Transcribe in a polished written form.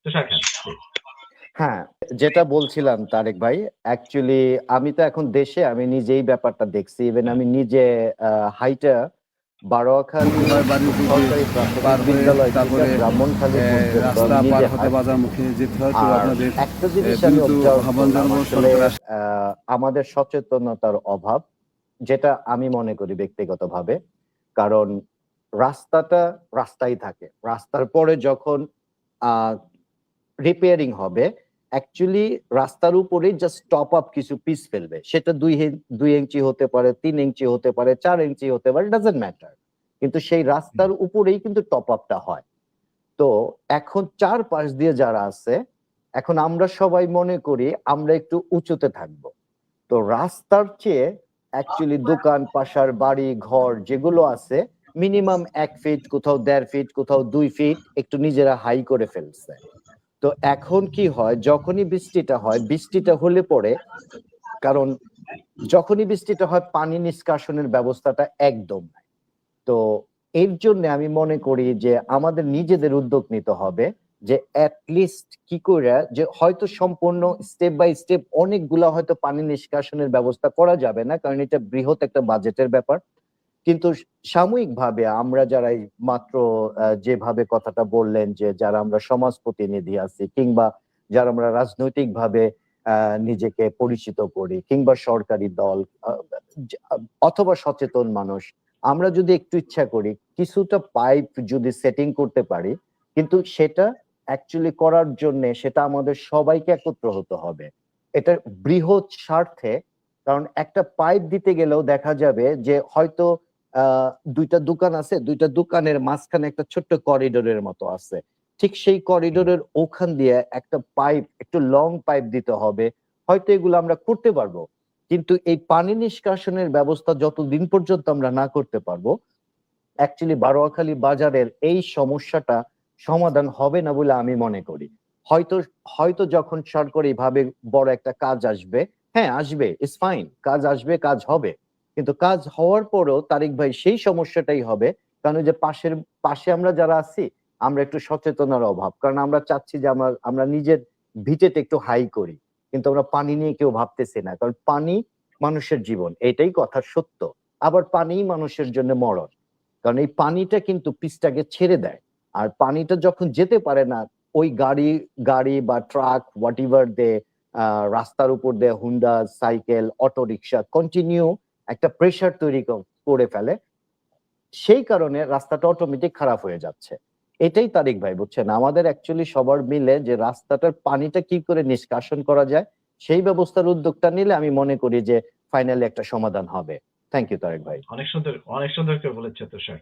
তুষার খান, জি। হ্যাঁ, যেটা বলছিলাম তারেক ভাই, অ্যাকচুয়ালি আমি তো এখন দেশে, আমি নিজেই ব্যাপারটা দেখছি। ইভেন হ্যাঁ। আমি নিজে হাইটা বারোয়াখালী মুক্তিবার বাড়ি থেকে সরকারি প্রাথমিক পার হয়ে বিদ্যালয় থেকে তারপরে ব্রাহ্মণখালী পর্যন্ত রাস্তা আমি পার নিজে হতে হাঁটছি। বাজারমুখী যেতে হয়, তো আর আপনাদের একটা জিনিস আমি দ্রুত অবজার্ভ আহ্বান করলাম জানাবো আসলে সরকার আমাদের সচেতনতার অভাব, যেটা আমি মনে করি ব্যক্তিগতভাবে। কারণ রাস্তাটা রাস্তাই থাকে। রাস্তার পরে যখন আ রিপেয়ারিং হবে, অ্যাকচুয়ালি রাস্তার উপরেই জাস্ট টপ আপ কিছু পিস ফেলবে। সেটা ২ ইঞ্চি হতে পারে, ৩ ইঞ্চি হতে পারে, ৪ ইঞ্চি হতে পারে, ডাজন্ট ম্যাটার। কিন্তু সেই রাস্তার উপরেই কিন্তু টপ আপটা হয়। তো এখন চারপাশ দিয়ে যারা আছে, এখন আমরা সবাই মনে করি আমরা একটু উঁচুতে থাকবো। তো রাস্তার চেয়ে অ্যাকচুয়ালি দোকান, পাশার, বাড়ি, ঘর যেগুলো আছে মিনিমাম ১ ফিট, কোথাও ১.৫ ফিট, কোথাও ২ ফিট একটু নিজেরা হাই করে ফেলছে। তো এখন কি হয়, যখনই বৃষ্টিটা হয়, বৃষ্টিটা হলে পরে, কারণ যখনই বৃষ্টিটা হয় পানি নিষ্কাশনের ব্যবস্থাটা একদম নাই। তো এর জন্য আমি মনে করি যে আমাদের নিজেদের উদ্যোগ নিতে হবে যে এট লিস্ট কি কইরা, যে হয়তো সম্পূর্ণ স্টেপ বাই স্টেপ অনেকগুলা হয়তো পানি নিষ্কাশনের ব্যবস্থা করা যাবে না, কারণ এটা বৃহৎ একটা বাজেটের ব্যাপার। কিন্তু সাময়িকভাবে আমরা যারা এই মাত্র যেভাবে কথাটা বললেন যে যারা আমরা সমাজ প্রতিনিধি আছি, কিংবা যারা আমরা রাজনৈতিকভাবে নিজেকে পরিচিত করি, কিংবা সরকারি দল, আ যে অথবা সচেতন মানুষ, আমরা যদি একটু ইচ্ছা করি, কিছুটা পাইপ যদি সেটিং করতে পারি, কিন্তু সেটা অ্যাকচুয়ালি করার জন্যে সেটা আমাদের সবাইকে একত্র হতে হবে। এটার বৃহৎ স্বার্থে, কারণ একটা পাইপ দিতে গেলেও দেখা যাবে যে হয়তো ২ টা দোকান আছে, ২ টা দোকানের মাঝখানে একটা ছোট্ট করিডোরের মতো আছে। ঠিক সেই করিডোরের ওখান দিয়ে একটা পাইপ, একটু লং পাইপ দিতে হবে। হয়তো এগুলো আমরা করতে পারবো। কিন্তু এই পানি নিষ্কাশনের ব্যবস্থা যতদিন পর্যন্ত আমরা না করতে পারবো, অ্যাকচুয়ালি বারোয়াখালী বাজারের এই সমস্যাটা সমাধান হবে না বলে আমি মনে করি। হয়তো হয়তো যখন সরকারিভাবে বড় একটা কাজ আসবে, হ্যাঁ আসবে, ইটস ফাইন। কাজ আসবে, কাজ হবে। কিন্তু কাজ হওয়ার পরেও তারেক ভাই সেই সমস্যাটাই হবে। কারণ ওই যে পাশে আমরা যারা আছি, আমরা একটু সচেতনার অভাব। কারণ আমরা চাচ্ছি যে আমরা নিজের ভিটেটা একটু হাই করি। কিন্তু আমরা পানি নিয়ে কেউ ভাবতেছি না। কারণ পানি মানুষের জীবন। এটাই কথার সত্য। আবার পানিই মানুষের জন্য মরণ। কারণ এই পানিটা কিন্তু পিচটাকে ছেড়ে দেয়। আর পানিটা যখন যেতে পারে না, ওই গাড়ি বা ট্রাক হোয়াটএভার দিয়ে রাস্তার উপর দিয়ে হুন্ডা, সাইকেল, অটোরিকশা কন্টিনিউ একটা প্রেশার তৈরি করে ফেলে। সেই কারণে রাস্তাটা অটোমেটিক খারাপ হয়ে যাচ্ছে। এটাই তারেক ভাই, বুঝছেন? আমাদের অ্যাকচুয়ালি সবার মিলে যে রাস্তাটার পানিটা কি করে নিষ্কাশন করা যায়, সেই ব্যবস্থার উদ্যোগটা নিলে আমি মনে করি যে ফাইনালি একটা সমাধান হবে। থ্যাংক ইউ তারেক ভাই। অনেক সুন্দর করে বলেছে তুষার।